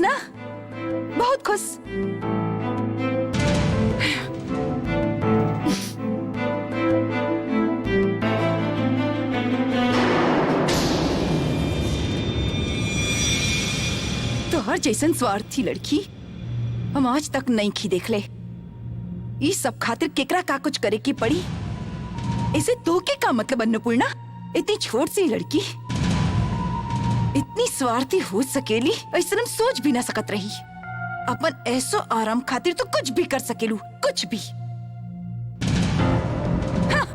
ना, बहुत खुश। तोहर जैसन स्वार्थी लड़की हम आज तक नहीं खी देख ले। इस सब खातिर केकरा का कुछ करे की पड़ी। इसे तो के का मतलब अन्नपूर्णा, इतनी छोट सी लड़की इतनी स्वार्थी हो सकेली, ऐसा हम सोच भी ना सकत रही। अपन ऐसो आराम खातिर तो कुछ भी कर सकेलू, कुछ भी। हाँ।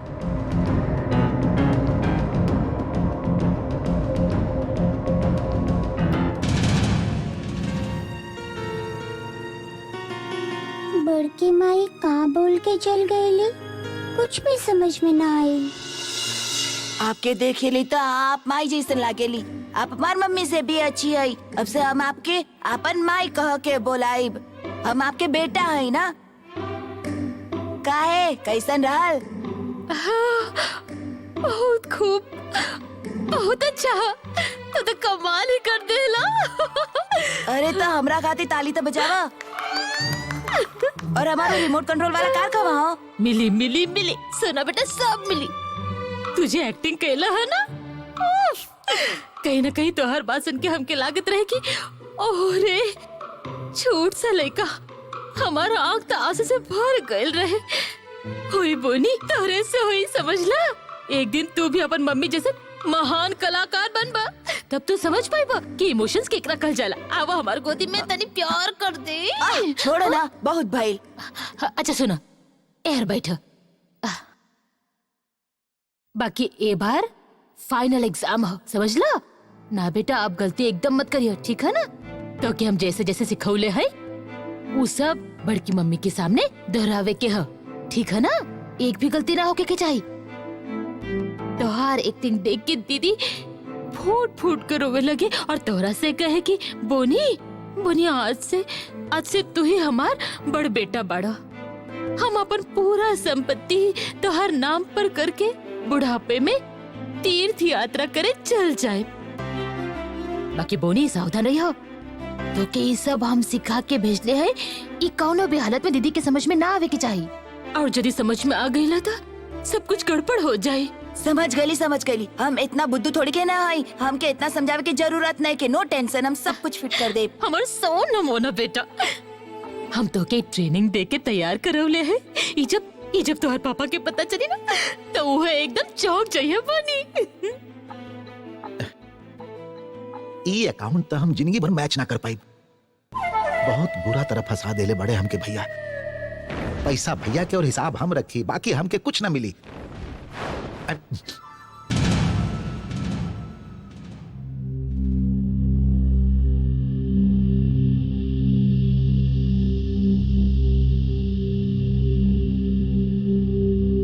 बड़की माई कहाँ बोल के चल गईली, कुछ भी समझ में ना आई। आपके देखेली तो आप माई जैसन लागेली। आप हमार मम्मी से भी अच्छी है। अब से हम आपके अपन माई कह के बोलाइब। हम आपके बेटा है ना। काहे कैसन रहल? बहुत खूब, बहुत अच्छा। तो कमाल ही कर देला। अरे तो हमरा खातिर ताली तो बजावा। और हमारा रिमोट कंट्रोल वाला कार कहाँ हो? मिली मिली मिली, सुना बेटा, सब मिली। तुझे एक्टिंग कैला है ना, कहीं ना कहीं तो हर बात सुन के हमके लागत रहे कि ओरे छोट सा लड़का। हमारा आँख तो आंसू से भर गयल रहे। हुई बोनी तोरे से हुई, समझला। एक दिन तू भी अपन मम्मी जैसे महान कलाकार बनबा, तब तू समझ पाएबा कि इमोशंस केकरा कहल जाला। आवा हमार गोदी में तनी प्यार कर दे। छोड़ो ना, बहुत भाई। अच्छा सुनो, एर बैठ। बाकी ए बार फाइनल एग्जाम हो, समझला ना बेटा। आप गलती एकदम मत करियो, ठीक है ना। तो कि हम जैसे जैसे सिखौले हैं वो सब बड़की मम्मी के सामने दोहरावे के हो, ठीक है ना। एक भी गलती ना होके के चाहिए। तोहार एक्टिंग देख के दीदी फूट फूट कर रोवे लगे और तोहरा से कहे कि बोनी बोनी आज से तू ही हमार बड़ बेटा बड़ा। हम अपन पूरा संपत्ति तोहर नाम पर करके बुढ़ापे में तीर्थ यात्रा करे चल जाए। बाकी बोनी सावधान रही हो, तो के ये सब हम सिखा के भेजले हैं। ये कौनो भी हालत में दीदी के समझ में ना आवे की चाहिए। और यदि समझ में आ गई था सब कुछ गड़बड़ हो जाए। समझ गई। हम इतना बुद्धू थोड़ी के ना है। हमके इतना समझावे की जरूरत नहीं के नो टेंशन, हम सब कुछ फिट कर दे। हमार सोना मोना बेटा, हम तो के ट्रेनिंग दे के तैयार करवले हैं। ये जब तुम्हारे पापा के पता चली ना तो वो एकदम चौंक जाइए बनी। ये अकाउंट तो हम जिंदगी भर मैच ना कर पाई। बहुत बुरा तरह फंसा देले बड़े हमके भैया। पैसा भैया के और हिसाब हम रखी, बाकी हमके कुछ ना मिली।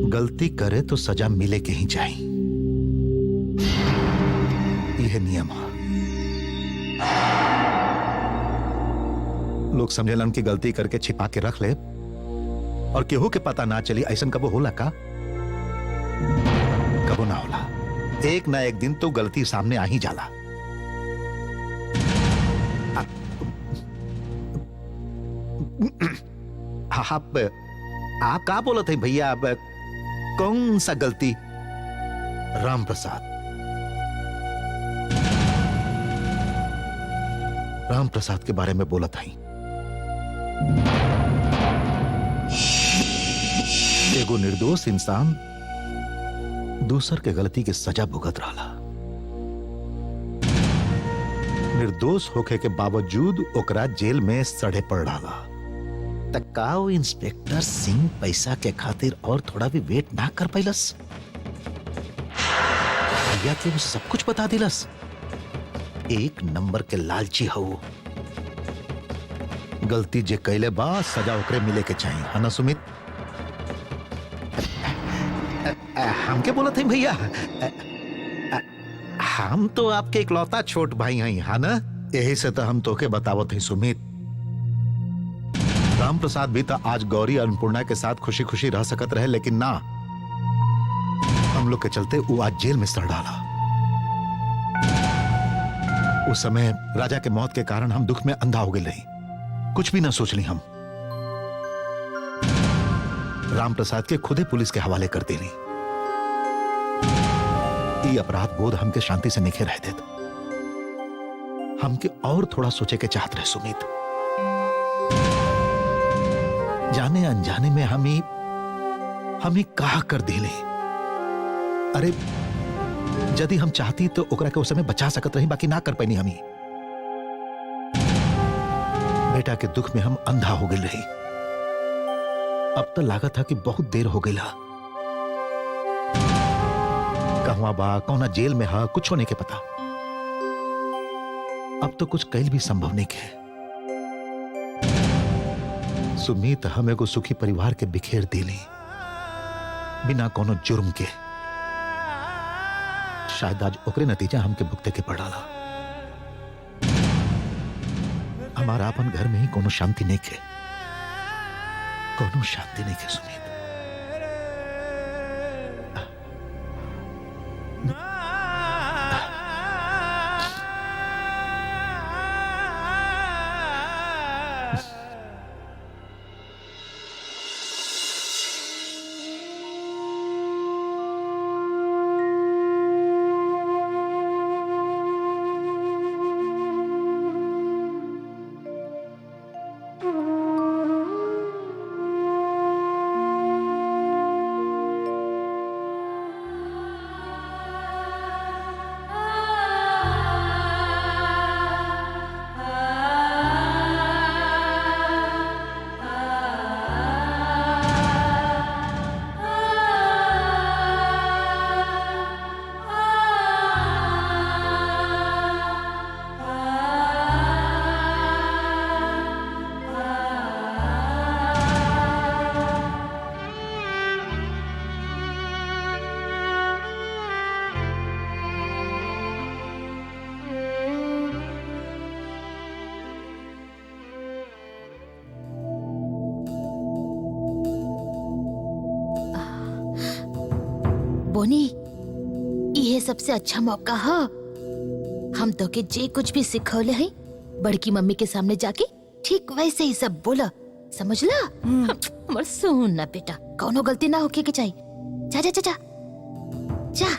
गलती करे तो सजा मिले के ही चाहिए, यह नियम है। लोग समझेलन की गलती करके छिपा के रख ले और केहू के पता ना चली। ऐसा कबो होला का? कबो ना होला। एक ना एक दिन तो गलती सामने आ ही जाला। आप का बोलत है भैया? आप कौन सा गलती? राम प्रसाद के बारे में बोलत है। एगो निर्दोष इंसान दूसर के गलती के सजा भुगत रहा। निर्दोष होके के बावजूद ओकरा जेल में सड़े पड़ रहा। तकाओ इंस्पेक्टर सिंह पैसा के खातिर और थोड़ा भी वेट ना कर पैलस। भैया के वो सब कुछ बता दिलस। एक नंबर के लालची हो। गलती जे कैले बा सजा ओकरे मिले के चाहिए, है ना सुमित? हमके बोलत हैं भैया, हम तो आपके इकलौता छोट भाई हैं, है ना? यही से तो हम तोके बतावत हैं सुमित। राम प्रसाद भी तो आज गौरी अन्नपूर्णा के साथ खुशी खुशी रह सकत रहे, लेकिन ना, हम लोग के चलते वो आज जेल में सड़ डाला। उस समय राजा के मौत के कारण हम दुख में अंधा हो गए रही, कुछ भी ना सोच ली हम। राम प्रसाद के खुदे पुलिस के हवाले कर देनी। ये अपराध बोध हमके शांति से निखे रह देत। हमके और थोड़ा सोचे के चाहत रहे सुमित। जाने अनजाने में हम ही कहा कर दिले। अरे यदि हम चाहती तो ओकरा के उस समय बचा सकत रही, बाकी ना कर पैनी हमी। बेटा के दुख में हम अंधा हो गए रही। अब तो लागत था कि बहुत देर हो गई। कहवा बा कौना जेल में हा कुछ होने के पता। अब तो कुछ कैल भी संभव नहीं है। सुमित हम एगो सुखी परिवार के बिखेर दिली बिना कोनो जुर्म के। शायद आज ओकरे नतीजा हमके भुगते के पड़ाला। हमारा अपन घर में ही कोनो शांति नहीं है, कोनो शांति नहीं है सुमित। बोनी, यह सबसे अच्छा मौका है। हम तो के जे कुछ भी सिखौले हैं बड़की मम्मी के सामने जाके ठीक वैसे ही सब बोला, समझला? हमर सुन ना बेटा, कौनो गलती ना होके के चाहिए। जा जा जा जा जा।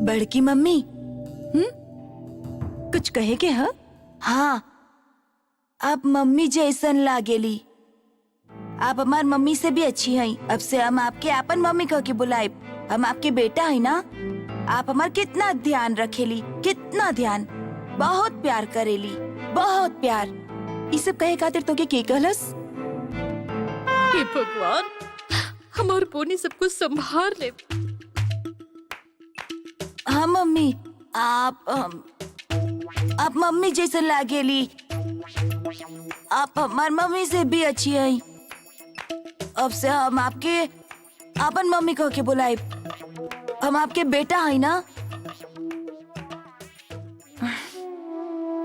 बड़की मम्मी कुछ कहे के? हाँ, आप मम्मी जैसन लागेली। आप हमार मम्मी से भी अच्छी हैं। अब से हम आपके आपन मम्मी कह के बुलाए। हम आपके बेटा है ना। आप हमार कितना ध्यान रखेली, कितना ध्यान, बहुत प्यार करेली, बहुत प्यार। ये सब कहे खातिर तो के कहलस? हे भगवान, हमार बोनी सब कुछ संभाल ले। हाँ मम्मी, आप मम्मी जैसे लागेली। आप हमार मम्मी से भी अच्छी हैं। अब से हम आपके अपन मम्मी कह के बुलाए। हम आपके बेटा है ना।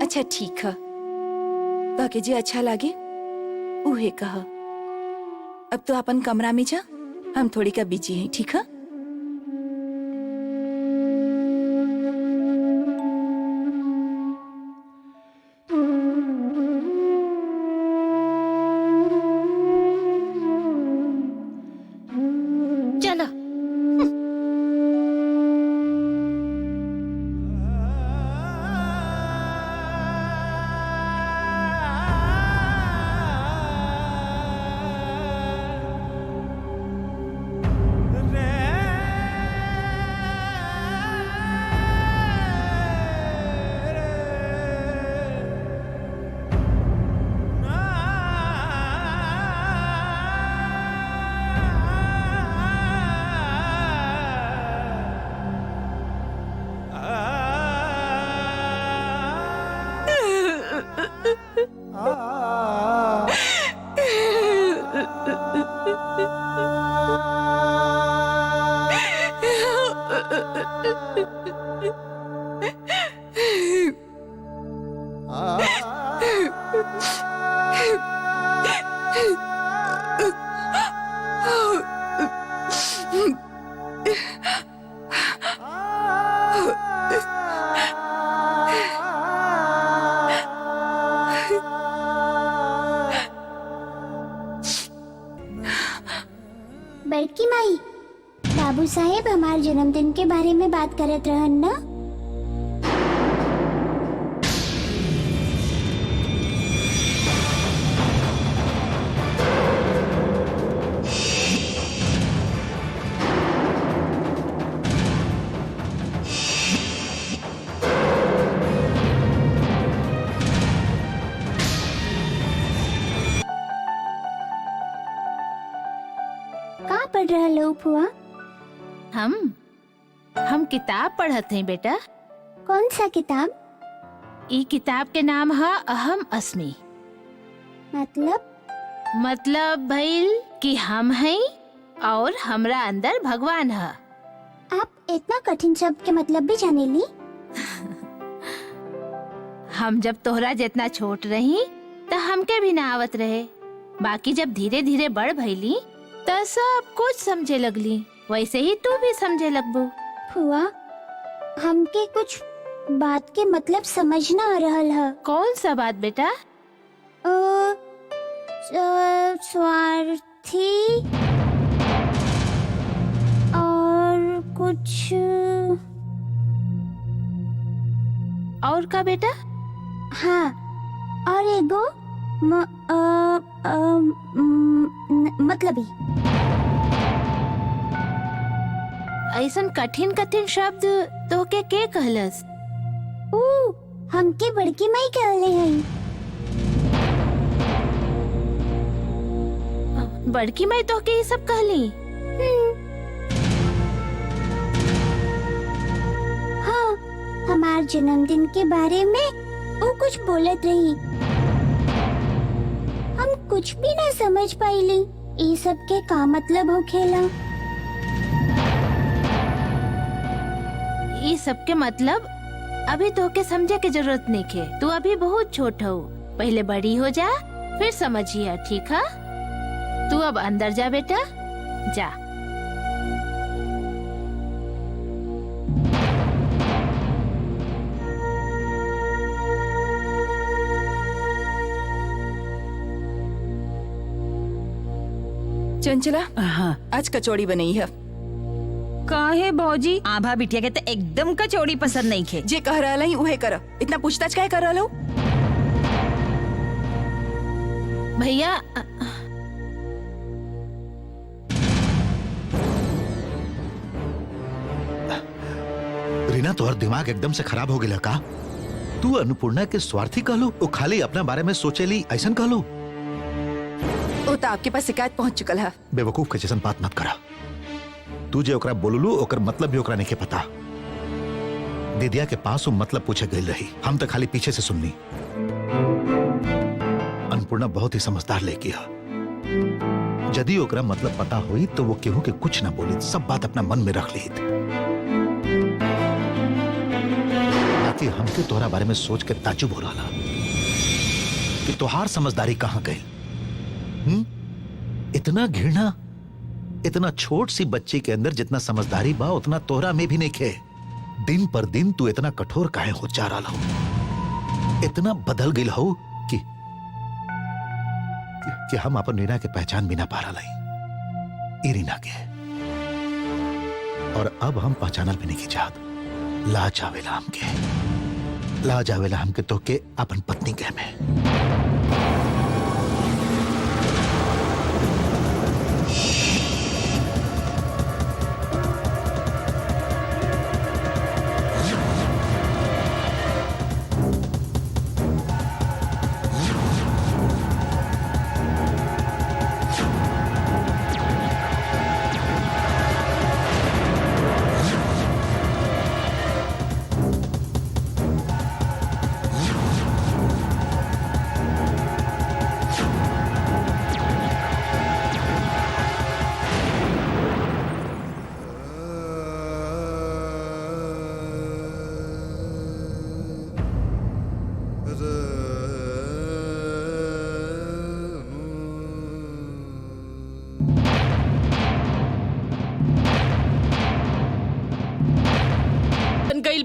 अच्छा ठीक है, तो के जे अच्छा लागे उहे कहा। अब तो अपन कमरा में जा, हम थोड़ी का बिजी हैं, ठीक है? चलो। रे बड़की माई, बाबू साहेब हमार जन्मदिन के बारे में बात करत रहन ना। का पढ़ रहा लो फुआ? हम किताब पढ़त हैं बेटा। कौन सा किताब? ई किताब के नाम है अहम अस्मि। मतलब भइल कि हम हैं और हमरा अंदर भगवान है। आप इतना कठिन शब्द के मतलब भी जाने ली? हम जब तोहरा जितना छोट रही तो हमके भी ना आवत रहे, बाकी जब धीरे धीरे बड़ भइली तो सब कुछ समझे लगली। वैसे ही तू भी समझे लगबू। फुआ, हमके कुछ बात के मतलब समझ ना आ रहल है। कौन सा बात बेटा? स्वार्थी और कुछ और का बेटा? हाँ, और एगो मतलबी। ऐसन कठिन कठिन शब्द तो के कहलस? हमके बड़की माई कहले हैं। बड़की माई तो के ये सब कहली? हाँ, हमार जन्मदिन के बारे में वो कुछ बोलत रही। हम कुछ भी ना समझ पाइली। ये सब के का मतलब होखेला? ये सब के मतलब अभी तो के समझे के जरूरत नहीं है। तू अभी बहुत छोट हो, पहले बड़ी हो जा फिर समझिए, ठीक है? तू अब अंदर जा बेटा, जा। चंचला, हाँ। आज कचौड़ी बनी है। काहे भौजी? आभा बिटिया के तो एकदम कचौड़ी पसंद नहीं खे। जे कह रहा ही उहे कर। इतना पूछताछ काहे कर रहा हो? भैया रीना, तोहर दिमाग एकदम से खराब हो गया का? तू अन्नपूर्णा के स्वार्थी कहलू? वो खाली अपना बारे में सोचेली ऐसन कहलू? वो तो आपके पास शिकायत पहुंच चुकल है। बेवकूफ के जैसन बात मत करा। तू जे ओकरा बोललू ओकर मतलब भी ओकरा नहीं के पता। दीदिया के पास वो मतलब पूछे गई रही, हम तो खाली पीछे से सुननी। अन्नपूर्णा बहुत ही समझदार लड़की है। यदि ओकरा मतलब पता हुई तो वो केहू के कुछ ना बोली, सब बात अपना मन में रख ली। बाकी हमके तोहरा बारे में सोच के ताज्जुब हो रहा कि तोहार समझदारी कहाँ गई। इतना घृणा इतना छोट सी बच्ची के अंदर जितना समझदारी बा उतना तोहरा में भी नहीं खे। दिन पर दिन तू इतना कठोर काहे हो जा रहा हो? इतना बदल गई हो कि हम अपन रीना के पहचान भी ना पा रहा रीना के। और अब हम पहचानल भी नहीं की चाहत। लाज आवेला हमके तो के अपन पत्नी कह में।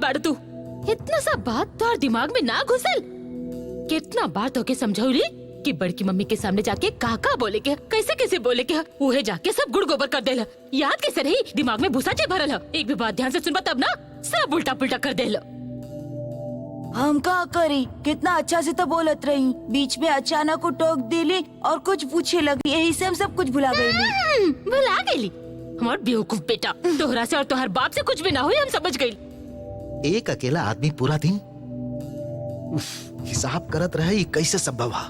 बाड़ तू? इतना सा बात तो दिमाग में ना घुसल। कितना बार तो के समझौली कि बड़की मम्मी के सामने जाके काका बोले के, कैसे कैसे बोले के, उहे जाके सब गुड़ गोबर कर देला। याद कैसे रही? दिमाग में भूसा भरल है। एक भी बात ध्यान से सुनबा तब ना सब उल्टा पुल्टा कर देला। हम का करी? कितना अच्छा से तो बोलत रही, बीच में अचानक को टोक दिली और कुछ पूछे लगी, यही से हम सब कुछ भुला गई। भुला गई हमार बेवकूफ बेटा। तोहरा से और तोहर बाप से कुछ भी ना हुई, हम समझ गई। एक अकेला आदमी पूरा दिन हिसाब करत रहे, ये कैसे संभव है?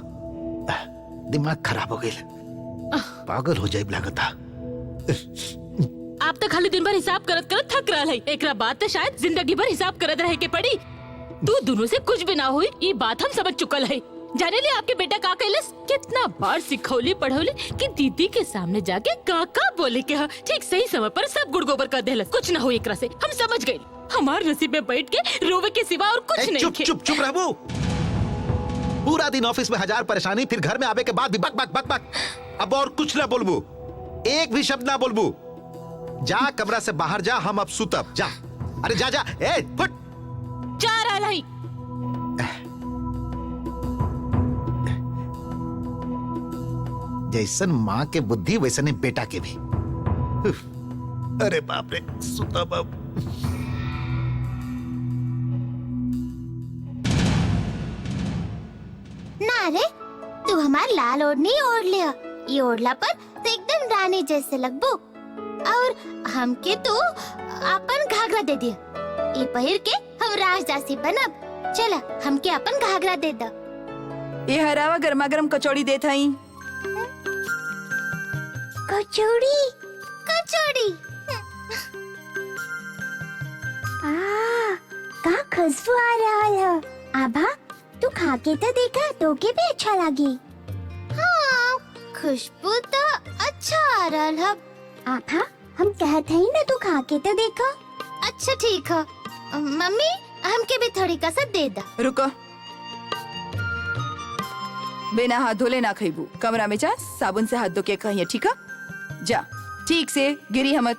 दिमाग खराब हो गई, पागल हो जाए लागता। आप तो खाली दिन भर हिसाब करत करत थक रहा है। एकरा बाद तो शायद जिंदगी भर हिसाब करत रहे के पड़ी। तू दोनों से कुछ भी ना हुई, ये बात हम समझ चुकल है। जाने ले आपके बेटा का कैलस? कितना बार सिखौली पढ़ौली कि दीदी के सामने जाके काका बोले के ठीक सही समय पर सब गुड़ गोबर कर देलस। कुछ ना हो एकरा से, हम समझ गए। हमार नसीब में बैठ के रोवे के सिवा और कुछ नहीं। चुप चुप चुप रहबो। पूरा दिन ऑफिस में हजार परेशानी, फिर घर में आवे के बाद भी बक बक बक बक। अब और कुछ ना बोलबू, एक भी शब्द ना बोलबू। जा कमरा से बाहर जा, हम अब सुतब। जा, अरे जा जा। ए फुट जा रहा है। जैसन माँ के बुद्धि वैसने बेटा के भी। अरे बाप रे, सुतब अब। ना रे, तू हमार लाल ओढ़नी ओढ़ लिया। ये ओढ़ला पर तो एकदम रानी जैसे लगबो। और हमके तू अपन घाघरा दे दिया। ये पहिर के हम राजदासी बनब। चला, हमके अपन घाघरा दे दा। ये हरावा गर्मा गर्म कचौड़ी देत हई। कचौड़ी कचौड़ी। का खुशबू आ रहा है। आभा, तू खा के तो देखा, तो के भी अच्छा लगी। हाँ, खुशबू तो अच्छा आ रहा है। आभा, हम कहते हैं ना, तू खा के तो देखा। अच्छा ठीक है। मम्मी, हमके भी थोड़ी कसर दे दा। रुको, बिना हाथ धोले ना खइबू। कमरा में जा, साबुन से हाथ धो के कहिए, ठीक है? जा, ठीक से गिरी हमत।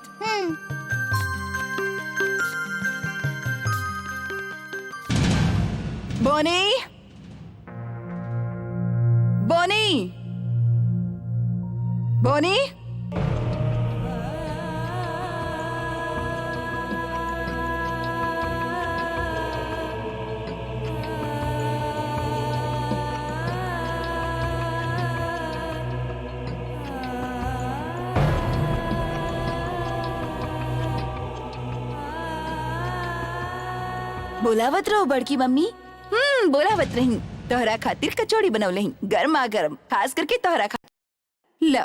बोनी, बोनी, बोनी। बोलावत रहो बड़की मम्मी। बोलावत रही। तोहरा खातिर कचौड़ी बनौले ही, गर्मा गर्म, खास करके तोहरा खातिर। ल